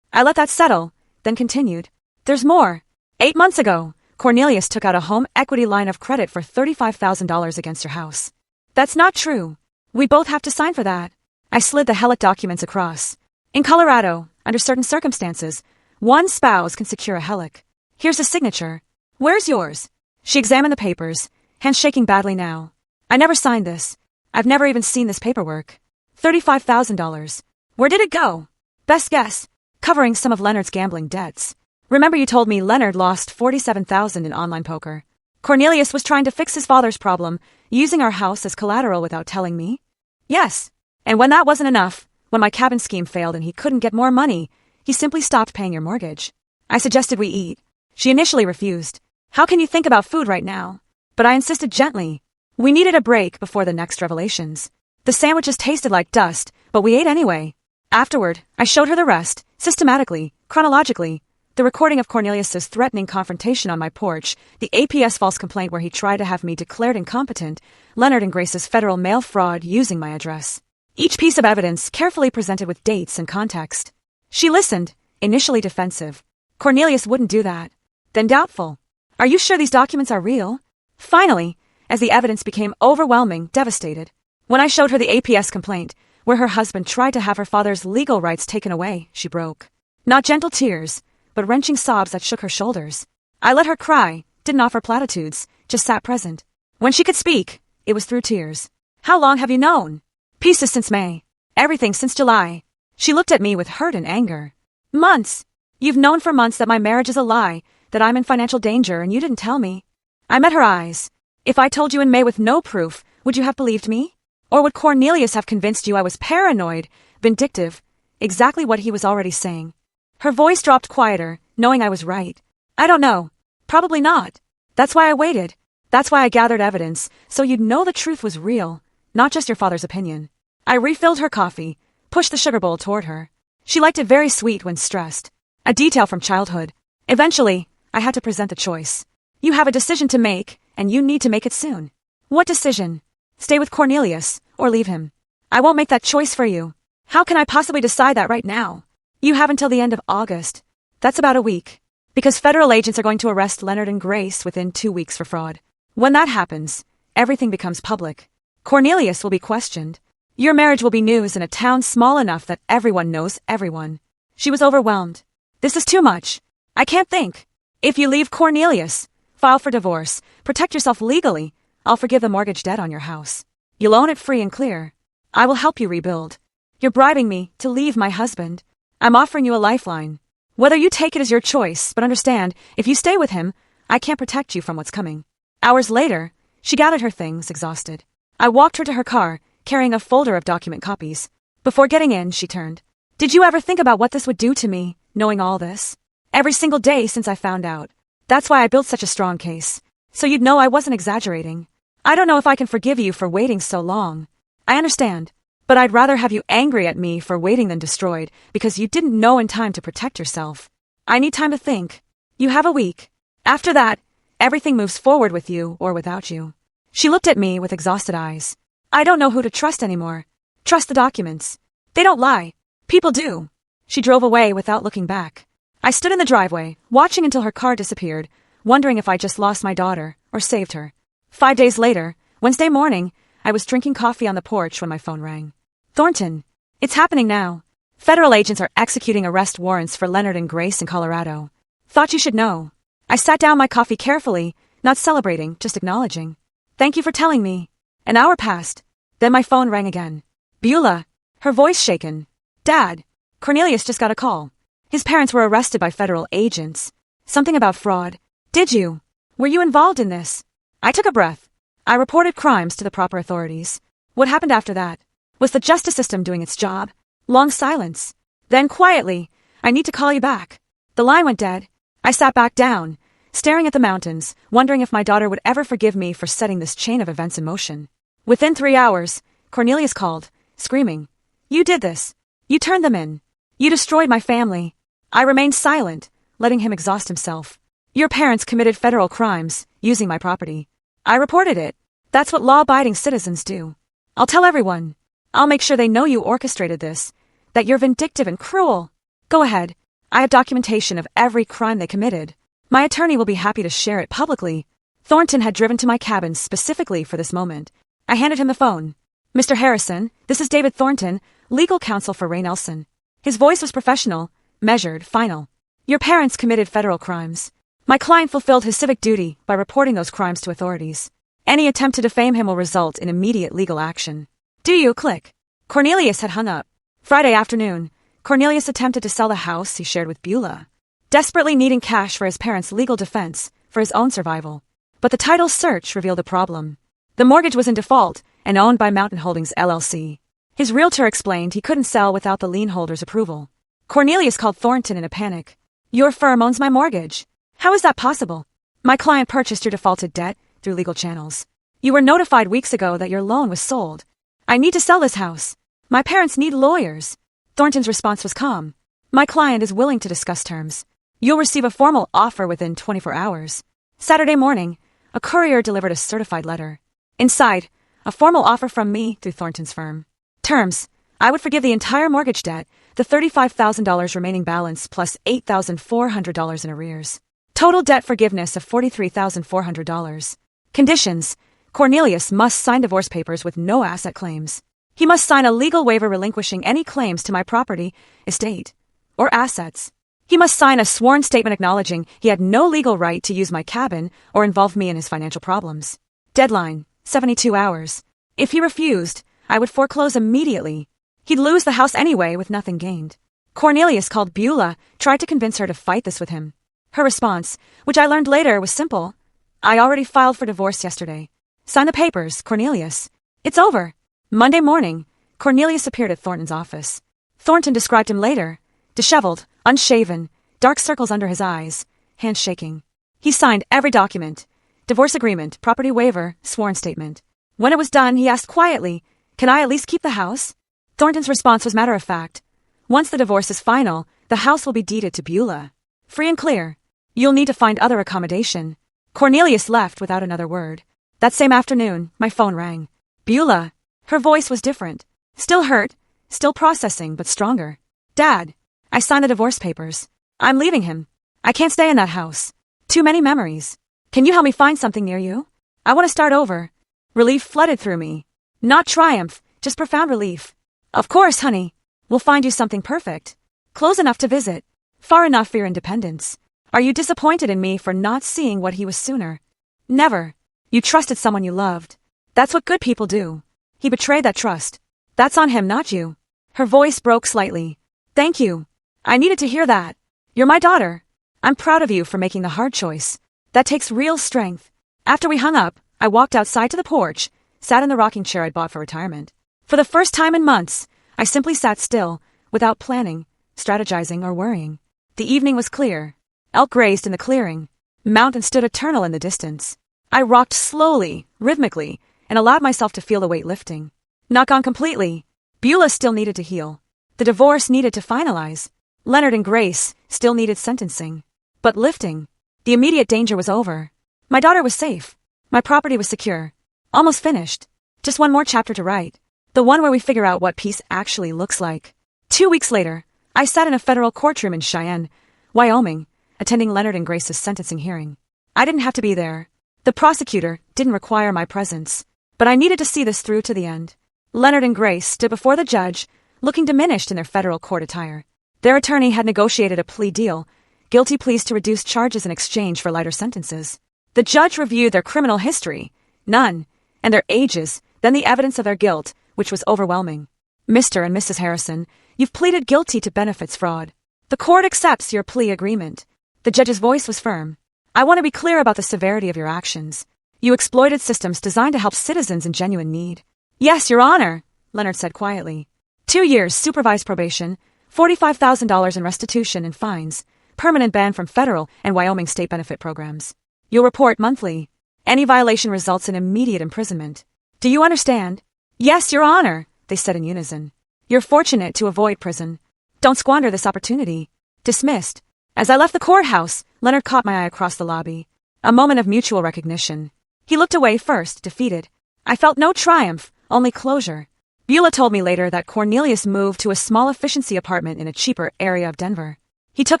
I let that settle, then continued. There's more. 8 months ago, Cornelius took out a home equity line of credit for $35,000 against your house. That's not true. We both have to sign for that. I slid the HELOC documents across. In Colorado, under certain circumstances, one spouse can secure a HELOC. Here's a signature. Where's yours? She examined the papers, hands shaking badly now. I never signed this. I've never even seen this paperwork. $35,000. Where did it go? Best guess. Covering some of Leonard's gambling debts. Remember you told me Leonard lost $47,000 in online poker. Cornelius was trying to fix his father's problem, using our house as collateral without telling me? Yes. And when that wasn't enough, when my cabin scheme failed and he couldn't get more money, he simply stopped paying your mortgage. I suggested we eat. She initially refused. How can you think about food right now? But I insisted gently. We needed a break before the next revelations. The sandwiches tasted like dust, but we ate anyway. Afterward, I showed her the rest, systematically, chronologically. The recording of Cornelius's threatening confrontation on my porch, the APS false complaint where he tried to have me declared incompetent, Leonard and Grace's federal mail fraud using my address. Each piece of evidence carefully presented with dates and context. She listened, initially defensive. Cornelius wouldn't do that. Then doubtful. Are you sure these documents are real? Finally, as the evidence became overwhelming, devastated. When I showed her the APS complaint, where her husband tried to have her father's legal rights taken away, she broke. Not gentle tears, but wrenching sobs that shook her shoulders. I let her cry, didn't offer platitudes, just sat present. When she could speak, it was through tears. How long have you known? Pieces since May. Everything since July. She looked at me with hurt and anger. Months. You've known for months that my marriage is a lie, that I'm in financial danger, and you didn't tell me. I met her eyes. If I told you in May with no proof, would you have believed me? Or would Cornelius have convinced you I was paranoid, vindictive, exactly what he was already saying? Her voice dropped quieter, knowing I was right. I don't know. Probably not. That's why I waited. That's why I gathered evidence, so you'd know the truth was real, not just your father's opinion. I refilled her coffee, pushed the sugar bowl toward her. She liked it very sweet when stressed. A detail from childhood. Eventually, I had to present the choice. You have a decision to make, and you need to make it soon. What decision? Stay with Cornelius, or leave him. I won't make that choice for you. How can I possibly decide that right now? You have until the end of August. That's about a week. Because federal agents are going to arrest Leonard and Grace within 2 weeks for fraud. When that happens, everything becomes public. Cornelius will be questioned. Your marriage will be news in a town small enough that everyone knows everyone. She was overwhelmed. This is too much. I can't think. If you leave Cornelius, file for divorce, protect yourself legally, I'll forgive the mortgage debt on your house. You'll own it free and clear. I will help you rebuild. You're bribing me to leave my husband. I'm offering you a lifeline. Whether you take it is your choice, but understand, if you stay with him, I can't protect you from what's coming. Hours later, she gathered her things, exhausted. I walked her to her car, carrying a folder of document copies. Before getting in, she turned. Did you ever think about what this would do to me, knowing all this? Every single day since I found out. That's why I built such a strong case. So you'd know I wasn't exaggerating. I don't know if I can forgive you for waiting so long. I understand. But I'd rather have you angry at me for waiting than destroyed, because you didn't know in time to protect yourself. I need time to think. You have a week. After that, everything moves forward with you or without you. She looked at me with exhausted eyes. I don't know who to trust anymore. Trust the documents. They don't lie. People do. She drove away without looking back. I stood in the driveway, watching until her car disappeared, wondering if I just lost my daughter or saved her. 5 days later, Wednesday morning, I was drinking coffee on the porch when my phone rang. Thornton, it's happening now. Federal agents are executing arrest warrants for Leonard and Grace in Colorado. Thought you should know. I sat down my coffee carefully, not celebrating, just acknowledging. Thank you for telling me. An hour passed. Then my phone rang again. Beulah, her voice shaken. Dad, Cornelius just got a call. His parents were arrested by federal agents. Something about fraud. Did you? Were you involved in this? I took a breath. I reported crimes to the proper authorities. What happened after that? Was the justice system doing its job? Long silence. Then quietly, I need to call you back. The line went dead. I sat back down, staring at the mountains, wondering if my daughter would ever forgive me for setting this chain of events in motion. Within 3 hours, Cornelius called, screaming, "You did this. You turned them in. You destroyed my family." I remained silent, letting him exhaust himself. "Your parents committed federal crimes, using my property. I reported it. That's what law-abiding citizens do. I'll tell everyone. I'll make sure they know you orchestrated this, that you're vindictive and cruel. Go ahead. I have documentation of every crime they committed. My attorney will be happy to share it publicly." Thornton had driven to my cabin specifically for this moment. I handed him the phone. "Mr. Harrison, this is David Thornton, legal counsel for Ray Nelson." His voice was professional, measured, final. "Your parents committed federal crimes. My client fulfilled his civic duty by reporting those crimes to authorities. Any attempt to defame him will result in immediate legal action." "Do you?" Click. Cornelius had hung up. Friday afternoon, Cornelius attempted to sell the house he shared with Beulah, desperately needing cash for his parents' legal defense for his own survival. But the title search revealed a problem. The mortgage was in default and owned by Mountain Holdings LLC. His realtor explained he couldn't sell without the lien holder's approval. Cornelius called Thornton in a panic. "Your firm owns my mortgage. How is that possible? My client purchased your defaulted debt through legal channels. You were notified weeks ago that your loan was sold. I need to sell this house. My parents need lawyers." Thornton's response was calm. "My client is willing to discuss terms. You'll receive a formal offer within 24 hours. Saturday morning, a courier delivered a certified letter. Inside, a formal offer from me through Thornton's firm. Terms: I would forgive the entire mortgage debt, the $35,000 remaining balance plus $8,400 in arrears. Total debt forgiveness of $43,400. Conditions: Cornelius must sign divorce papers with no asset claims. He must sign a legal waiver relinquishing any claims to my property, estate, or assets. He must sign a sworn statement acknowledging he had no legal right to use my cabin or involve me in his financial problems. Deadline: 72 hours. If he refused, I would foreclose immediately. He'd lose the house anyway with nothing gained." Cornelius called Beulah, tried to convince her to fight this with him. Her response, which I learned later, was simple. "I already filed for divorce yesterday. Sign the papers, Cornelius. It's over." Monday morning, Cornelius appeared at Thornton's office. Thornton described him later: disheveled, unshaven, dark circles under his eyes, hands shaking. He signed every document: divorce agreement, property waiver, sworn statement. When it was done, he asked quietly, "Can I at least keep the house?" Thornton's response was matter-of-fact. "Once the divorce is final, the house will be deeded to Beulah. Free and clear. You'll need to find other accommodation." Cornelius left without another word. That same afternoon, my phone rang. Beulah. Her voice was different. Still hurt, still processing, but stronger. "Dad, I signed the divorce papers. I'm leaving him. I can't stay in that house. Too many memories. Can you help me find something near you? I want to start over." Relief flooded through me. Not triumph, just profound relief. "Of course, honey. We'll find you something perfect. Close enough to visit. Far enough for your independence. Are you disappointed in me for not seeing what he was sooner?" "Never. You trusted someone you loved. That's what good people do. He betrayed that trust. That's on him, not you." Her voice broke slightly. "Thank you. I needed to hear that. You're my daughter. I'm proud of you for making the hard choice. That takes real strength." After we hung up, I walked outside to the porch, sat in the rocking chair I'd bought for retirement. For the first time in months, I simply sat still, without planning, strategizing, or worrying. The evening was clear. Elk grazed in the clearing. Mountains stood eternal in the distance. I rocked slowly, rhythmically, and allowed myself to feel the weight lifting. Not gone completely. Beulah still needed to heal. The divorce needed to finalize. Leonard and Grace still needed sentencing. But lifting. The immediate danger was over. My daughter was safe. My property was secure. Almost finished. Just one more chapter to write. The one where we figure out what peace actually looks like. 2 weeks later, I sat in a federal courtroom in Cheyenne, Wyoming, attending Leonard and Grace's sentencing hearing. I didn't have to be there. The prosecutor didn't require my presence. But I needed to see this through to the end. Leonard and Grace stood before the judge, looking diminished in their federal court attire. Their attorney had negotiated a plea deal, guilty pleas to reduce charges in exchange for lighter sentences. The judge reviewed their criminal history, none, and their ages, then the evidence of their guilt, which was overwhelming. "Mr. and Mrs. Harrison, you've pleaded guilty to benefits fraud. The court accepts your plea agreement." The judge's voice was firm. I want to be clear about the severity of your actions. You exploited systems designed to help citizens in genuine need. Yes, Your Honor, Leonard said quietly. 2 years supervised probation, $45,000 in restitution and fines, permanent ban from federal and Wyoming state benefit programs. You'll report monthly. Any violation results in immediate imprisonment. Do you understand? Yes, Your Honor, they said in unison. You're fortunate to avoid prison. Don't squander this opportunity. Dismissed. As I left the courthouse, Leonard caught my eye across the lobby. A moment of mutual recognition. He looked away first, defeated. I felt no triumph, only closure. Beulah told me later that Cornelius moved to a small efficiency apartment in a cheaper area of Denver. He took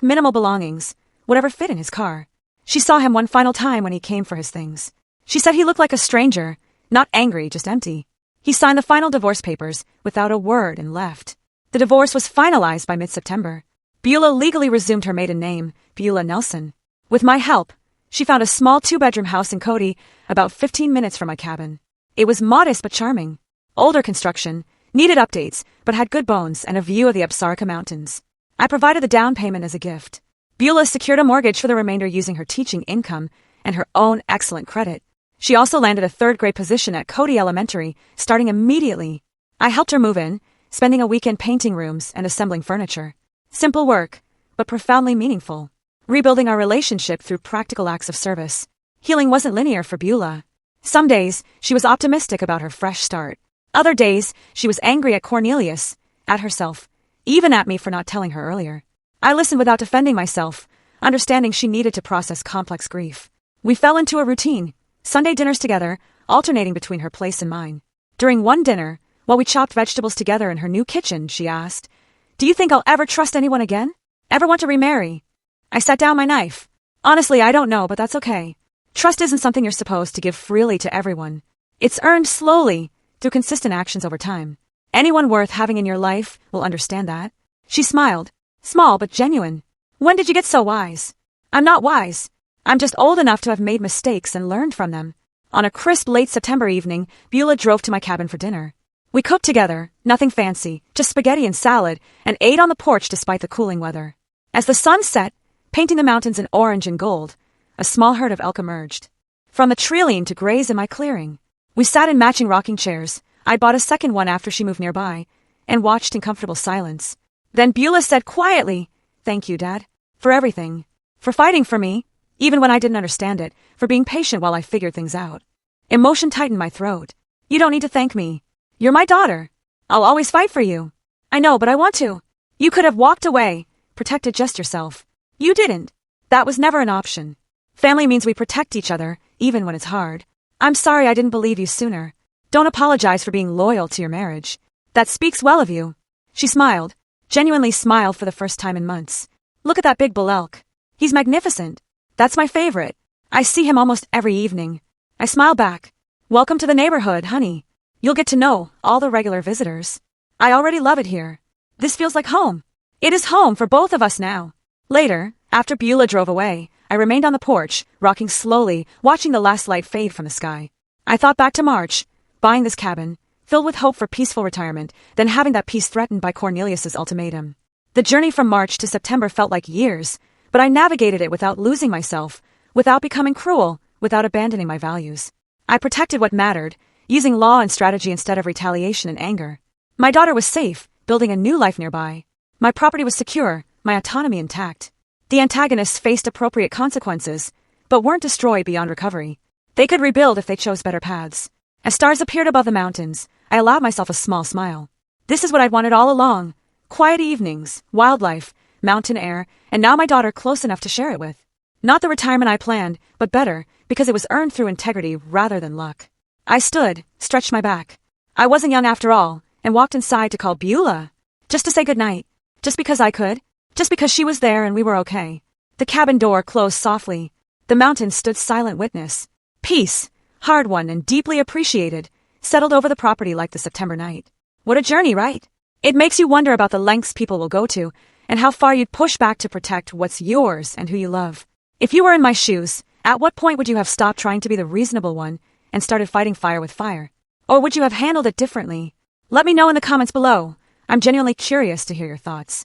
minimal belongings, whatever fit in his car. She saw him one final time when he came for his things. She said he looked like a stranger, not angry, just empty. He signed the final divorce papers without a word and left. The divorce was finalized by mid-September. Beulah legally resumed her maiden name, Beulah Nelson. With my help, she found a small 2-bedroom house in Cody, about 15 minutes from my cabin. It was modest but charming. Older construction, needed updates, but had good bones and a view of the Absarka Mountains. I provided the down payment as a gift. Beulah secured a mortgage for the remainder using her teaching income and her own excellent credit. She also landed a 3rd-grade position at Cody Elementary, starting immediately. I helped her move in, spending a weekend painting rooms and assembling furniture. Simple work, but profoundly meaningful. Rebuilding our relationship through practical acts of service. Healing wasn't linear for Beulah. Some days, she was optimistic about her fresh start. Other days, she was angry at Cornelius, at herself, even at me for not telling her earlier. I listened without defending myself, understanding she needed to process complex grief. We fell into a routine, Sunday dinners together, alternating between her place and mine. During one dinner, while we chopped vegetables together in her new kitchen, she asked, "Do you think I'll ever trust anyone again? Ever want to remarry?" I set down my knife. Honestly, I don't know, but that's okay. Trust isn't something you're supposed to give freely to everyone. It's earned slowly, through consistent actions over time. Anyone worth having in your life will understand that. She smiled. Small but genuine. When did you get so wise? I'm not wise. I'm just old enough to have made mistakes and learned from them. On a crisp late September evening, Beulah drove to my cabin for dinner. We cooked together, nothing fancy, just spaghetti and salad, and ate on the porch despite the cooling weather. As the sun set, painting the mountains in orange and gold, a small herd of elk emerged. From the treeline to graze in my clearing. We sat in matching rocking chairs. I bought a second one after she moved nearby, and watched in comfortable silence. Then Beulah said quietly, "Thank you, Dad, for everything. For fighting for me, even when I didn't understand it, for being patient while I figured things out." Emotion tightened my throat. "You don't need to thank me. You're my daughter. I'll always fight for you." "I know, but I want to." "You could have walked away, protected just yourself. You didn't. That was never an option. Family means we protect each other, even when it's hard. I'm sorry I didn't believe you sooner. Don't apologize for being loyal to your marriage. That speaks well of you." She smiled, genuinely smiled for the first time in months. "Look at that big bull elk. He's magnificent. That's my favorite. I see him almost every evening." I smiled back. "Welcome to the neighborhood, honey. You'll get to know all the regular visitors. I already love it here. This feels like home. It is home for both of us now." Later, after Beulah drove away, I remained on the porch, rocking slowly, watching the last light fade from the sky. I thought back to March, buying this cabin, filled with hope for peaceful retirement, then having that peace threatened by Cornelius's ultimatum. The journey from March to September felt like years, but I navigated it without losing myself, without becoming cruel, without abandoning my values. I protected what mattered, using law and strategy instead of retaliation and anger. My daughter was safe, building a new life nearby. My property was secure, my autonomy intact. The antagonists faced appropriate consequences, but weren't destroyed beyond recovery. They could rebuild if they chose better paths. As stars appeared above the mountains, I allowed myself a small smile. This is what I'd wanted all along. Quiet evenings, wildlife, mountain air, and now my daughter close enough to share it with. Not the retirement I planned, but better, because it was earned through integrity rather than luck. I stood, stretched my back. I wasn't young after all, and walked inside to call Beulah. Just to say goodnight. Just because I could. Just because she was there and we were okay. The cabin door closed softly. The mountains stood silent witness. Peace, hard won and deeply appreciated, settled over the property like the September night. What a journey, right? It makes you wonder about the lengths people will go to, and how far you'd push back to protect what's yours and who you love. If you were in my shoes, at what point would you have stopped trying to be the reasonable one and started fighting fire with fire? Or would you have handled it differently? Let me know in the comments below. I'm genuinely curious to hear your thoughts.